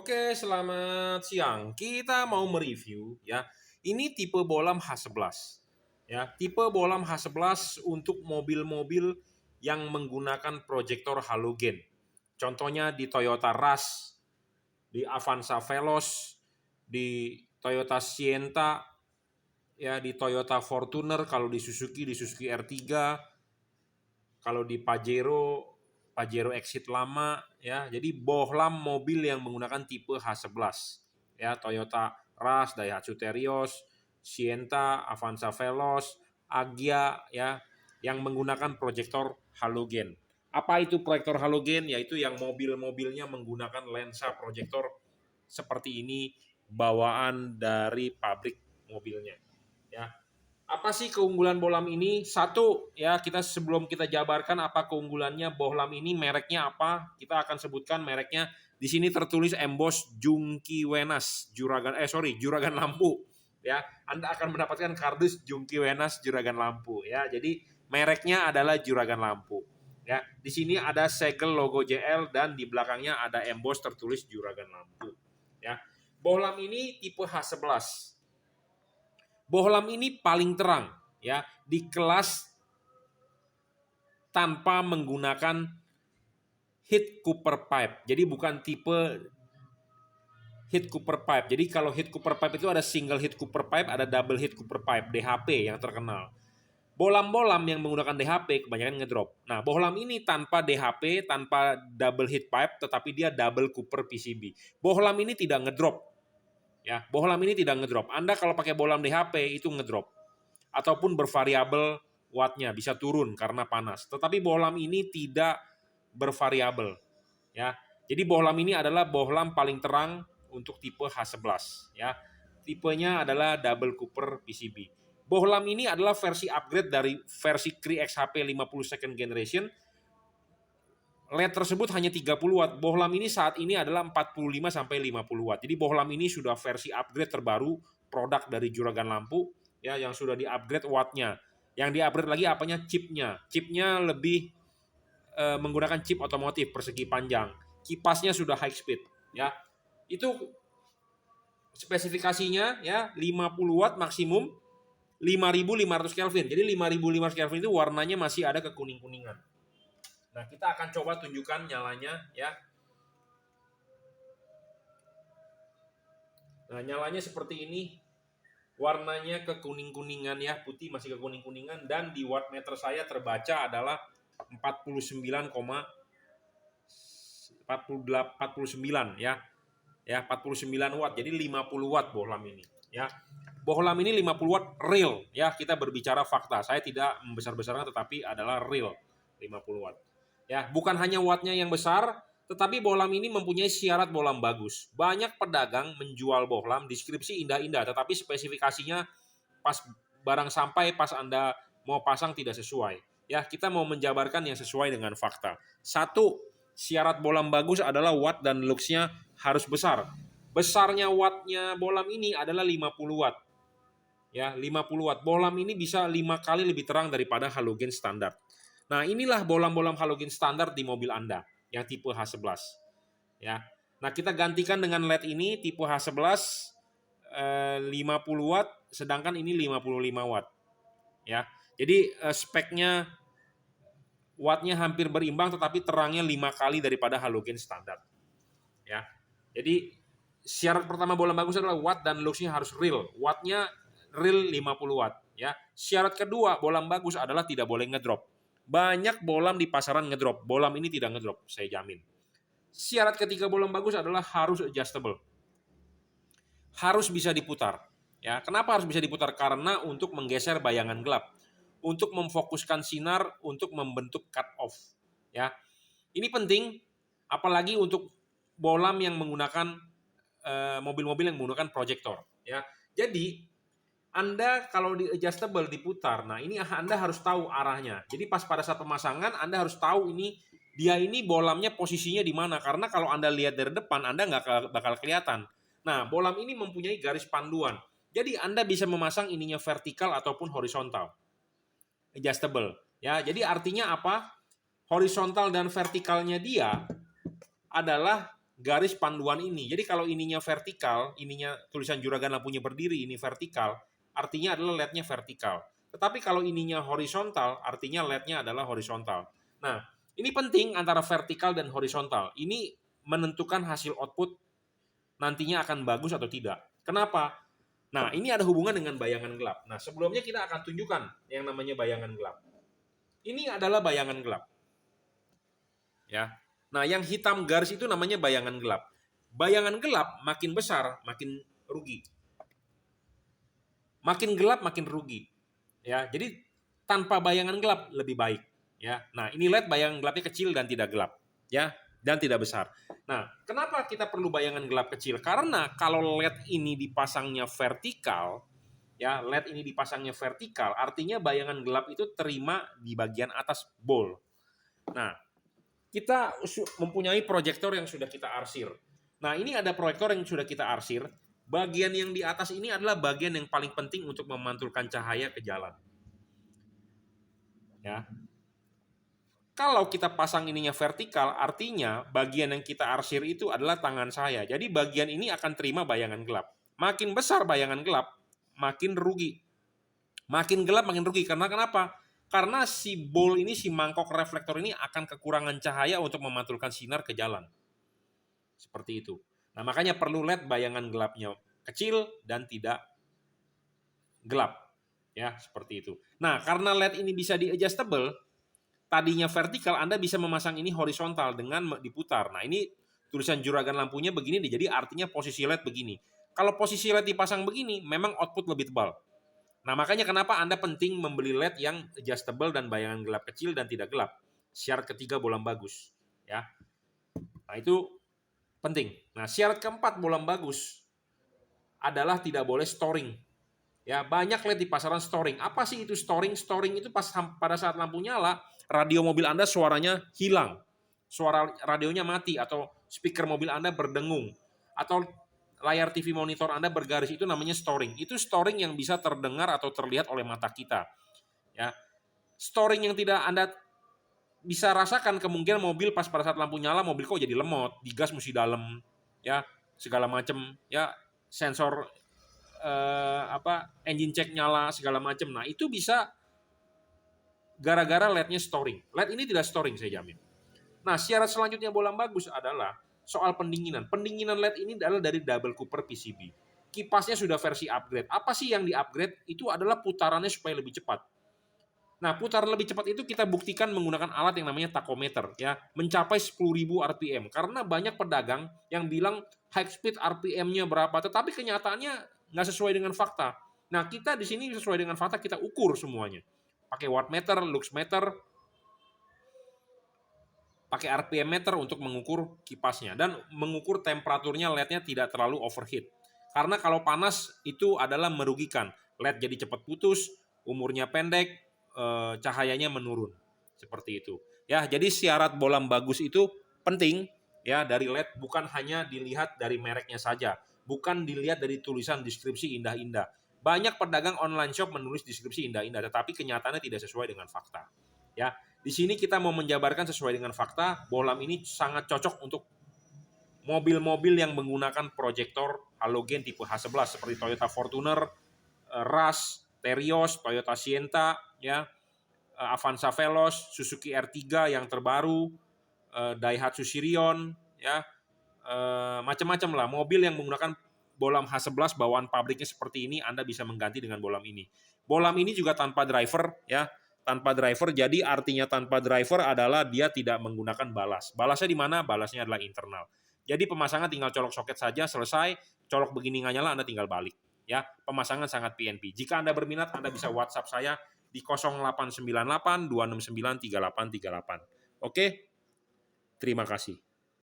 Oke, selamat siang. Kita mau mereview ya. Ini tipe bolam H11. Ya, tipe bolam H11 untuk mobil-mobil yang menggunakan proyektor halogen. Contohnya di Toyota Rush, di Avanza Veloz, di Toyota Sienta, ya di Toyota Fortuner, kalau di Suzuki R3, kalau di Pajero Exit lama ya. Jadi bohlam mobil yang menggunakan tipe H11 ya, Toyota Rush, Daihatsu Terios, Sienta, Avanza Veloz, Agya ya, yang menggunakan proyektor halogen. Apa itu proyektor halogen? Yaitu yang mobil-mobilnya menggunakan lensa proyektor seperti ini, bawaan dari pabrik mobilnya ya. Apa sih keunggulan bohlam ini? Satu, ya sebelum kita jabarkan apa keunggulannya, bohlam ini mereknya apa? Kita akan sebutkan mereknya. Di sini tertulis emboss Jungki Wenas, juragan lampu. Ya, Anda akan mendapatkan kardus Jungki Wenas juragan lampu. Ya, jadi mereknya adalah juragan lampu. Ya, di sini ada segel logo JL dan di belakangnya ada emboss tertulis juragan lampu. Ya, bohlam ini tipe H11. Bohlam ini paling terang ya di kelas tanpa menggunakan heat cooper pipe. Jadi bukan tipe heat cooper pipe. Jadi kalau heat cooper pipe itu ada single heat cooper pipe, ada double heat cooper pipe, DHP yang terkenal. Bohlam-bohlam yang menggunakan DHP kebanyakan ngedrop. Nah, bohlam ini tanpa DHP, tanpa double heat pipe, tetapi dia double cooper PCB. Bohlam ini tidak ngedrop. Ya, bohlam ini tidak ngedrop. Anda kalau pakai bohlam DHP itu ngedrop. Ataupun bervariabel wattnya, bisa turun karena panas. Tetapi bohlam ini tidak bervariabel. Ya. Jadi bohlam ini adalah bohlam paling terang untuk tipe H11. Ya. Tipenya adalah double cooper PCB. Bohlam ini adalah versi upgrade dari versi Cree XHP 50 second generation. LED tersebut hanya 30 watt. Bohlam ini saat ini adalah 45 sampai 50 watt. Jadi bohlam ini sudah versi upgrade terbaru, produk dari juragan lampu ya, yang sudah di-upgrade wattnya. Yang di-upgrade lagi apanya? Chipnya. Chipnya lebih menggunakan chip otomotif persegi panjang. Kipasnya sudah high speed ya. Itu spesifikasinya ya, 50 watt maksimum, 5500 Kelvin. Jadi 5500 Kelvin itu warnanya masih ada kekuning-kuningan. Nah, kita akan coba tunjukkan nyalanya ya. Nah, nyalanya seperti ini. Warnanya kekuning-kuningan ya, putih masih kekuning-kuningan, dan di wattmeter saya terbaca adalah 49 ya. Ya, 49 watt. Jadi 50 watt bohlam ini ya. Bohlam ini 50 watt real ya, kita berbicara fakta. Saya tidak membesar-besarkan, tetapi adalah real 50 watt. Ya, bukan hanya wattnya yang besar, tetapi bohlam ini mempunyai syarat bohlam bagus. Banyak pedagang menjual bohlam deskripsi indah-indah, tetapi spesifikasinya pas barang sampai, pas Anda mau pasang tidak sesuai. Ya, kita mau menjabarkan yang sesuai dengan fakta. Satu, syarat bohlam bagus adalah watt dan luxnya harus besar. Besarnya wattnya bohlam ini adalah 50 watt. Ya, 50 watt. Bohlam ini bisa 5 kali lebih terang daripada halogen standar. Nah, inilah bohlam-bohlam halogen standar di mobil Anda yang tipe H11. Ya. Nah, kita gantikan dengan LED ini tipe H11 50 watt, sedangkan ini 55 watt. Ya. Jadi speknya wattnya hampir berimbang, tetapi terangnya 5 kali daripada halogen standar. Ya. Jadi syarat pertama bohlam bagus adalah watt dan luxnya harus real. Wattnya real 50 watt. Ya. Syarat kedua bohlam bagus adalah tidak boleh ngedrop. Banyak bohlam di pasaran ngedrop. Bohlam ini tidak ngedrop, saya jamin. Syarat ketiga bohlam bagus adalah harus adjustable. Harus bisa diputar. Ya, kenapa harus bisa diputar? Karena untuk menggeser bayangan gelap, untuk memfokuskan sinar, untuk membentuk cut off. Ya, ini penting, apalagi untuk bohlam yang menggunakan mobil-mobil yang menggunakan proyektor. Ya, jadi Anda kalau di adjustable diputar, nah ini Anda harus tahu arahnya. Jadi pas pada saat pemasangan Anda harus tahu dia ini bohlamnya posisinya di mana. Karena kalau Anda lihat dari depan Anda nggak bakal kelihatan. Nah, bohlam ini mempunyai garis panduan. Jadi Anda bisa memasang ininya vertikal ataupun horizontal. Adjustable. Ya, jadi artinya apa? Horizontal dan vertikalnya dia adalah garis panduan ini. Jadi kalau ininya vertikal, ininya tulisan juragan lampunya berdiri, ini vertikal, artinya adalah LED-nya vertikal. Tetapi kalau ininya horizontal, artinya LED-nya adalah horizontal. Nah, ini penting antara vertikal dan horizontal. Ini menentukan hasil output nantinya akan bagus atau tidak. Kenapa? Nah, ini ada hubungan dengan bayangan gelap. Nah, sebelumnya kita akan tunjukkan yang namanya bayangan gelap. Ini adalah bayangan gelap. Ya. Nah, yang hitam garis itu namanya bayangan gelap. Bayangan gelap makin besar, makin rugi. Makin gelap, makin rugi. Ya, jadi tanpa bayangan gelap lebih baik. Ya, nah ini LED bayangan gelapnya kecil dan tidak gelap. Ya, dan tidak besar. Nah, kenapa kita perlu bayangan gelap kecil? Karena kalau LED ini dipasangnya vertikal, ya LED ini dipasangnya vertikal, artinya bayangan gelap itu terima di bagian atas bol. Nah, kita mempunyai proyektor yang sudah kita arsir. Nah, ini ada proyektor yang sudah kita arsir. Bagian yang di atas ini adalah bagian yang paling penting untuk memantulkan cahaya ke jalan. Ya. Kalau kita pasang ininya vertikal, artinya bagian yang kita arsir itu adalah tangan saya. Jadi bagian ini akan terima bayangan gelap. Makin besar bayangan gelap, makin rugi. Makin gelap, makin rugi. Karena kenapa? Karena si bol ini, si mangkok reflektor ini akan kekurangan cahaya untuk memantulkan sinar ke jalan. Seperti itu. Nah, makanya perlu LED bayangan gelapnya kecil dan tidak gelap. Ya, seperti itu. Nah, karena LED ini bisa di-adjustable, tadinya vertikal, Anda bisa memasang ini horizontal dengan diputar. Nah, ini tulisan juragan lampunya begini, jadi artinya posisi LED begini. Kalau posisi LED dipasang begini, memang output lebih tebal. Nah, makanya kenapa Anda penting membeli LED yang adjustable dan bayangan gelap kecil dan tidak gelap. Syarat ketiga bolam bagus. Ya. Nah, itu penting. Nah, syarat keempat bolam bagus adalah tidak boleh storing. Ya, banyak LED di pasaran storing. Apa sih itu storing? Storing itu pada saat lampu nyala, radio mobil Anda suaranya hilang. Suara radionya mati atau speaker mobil Anda berdengung atau layar TV monitor Anda bergaris, itu namanya storing. Itu storing yang bisa terdengar atau terlihat oleh mata kita. Ya. Storing yang tidak Anda bisa rasakan, kemungkinan mobil pas pada saat lampu nyala, mobil kok jadi lemot, digas mesti dalam, ya, segala macam, ya, sensor engine check nyala segala macam. Nah, itu bisa gara-gara LED-nya storing. LED ini tidak storing, saya jamin. Nah, syarat selanjutnya bolam bagus adalah soal pendinginan. Pendinginan LED ini adalah dari double Cooper PCB. Kipasnya sudah versi upgrade. Apa sih yang di-upgrade? Itu adalah putarannya supaya lebih cepat. Nah, putaran lebih cepat itu kita buktikan menggunakan alat yang namanya tachometer, ya, mencapai 10.000 RPM. Karena banyak pedagang yang bilang high speed RPM-nya berapa, tetapi kenyataannya nggak sesuai dengan fakta. Nah, kita di sini sesuai dengan fakta, kita ukur semuanya. Pakai wattmeter, luxmeter, pakai RPM meter untuk mengukur kipasnya dan mengukur temperaturnya LED-nya tidak terlalu overheat. Karena kalau panas itu adalah merugikan. LED jadi cepat putus, umurnya pendek, cahayanya menurun. Seperti itu. Ya, jadi syarat bolam bagus itu penting ya dari LED, bukan hanya dilihat dari mereknya saja, bukan dilihat dari tulisan deskripsi indah-indah. Banyak pedagang online shop menulis deskripsi indah-indah, tetapi kenyataannya tidak sesuai dengan fakta. Ya, di sini kita mau menjabarkan sesuai dengan fakta. Bolam ini sangat cocok untuk mobil-mobil yang menggunakan proyektor halogen tipe H11 seperti Toyota Fortuner, Rush, Terios, Toyota Sienta, ya, Avanza Veloz, Suzuki R3 yang terbaru, Daihatsu Sirion, ya, macam-macam lah mobil yang menggunakan bolam H11 bawaan pabriknya seperti ini. Anda bisa mengganti dengan bolam ini. Bolam ini juga tanpa driver, ya, tanpa driver. Jadi artinya tanpa driver adalah dia tidak menggunakan balas. Balasnya di mana? Balasnya adalah internal. Jadi pemasangan tinggal colok soket saja, selesai. Colok begini nggak nyala, Anda tinggal balik. Ya, pemasangan sangat PNP. Jika Anda berminat, Anda bisa WhatsApp saya di 0898 269 3838. Oke? Terima kasih.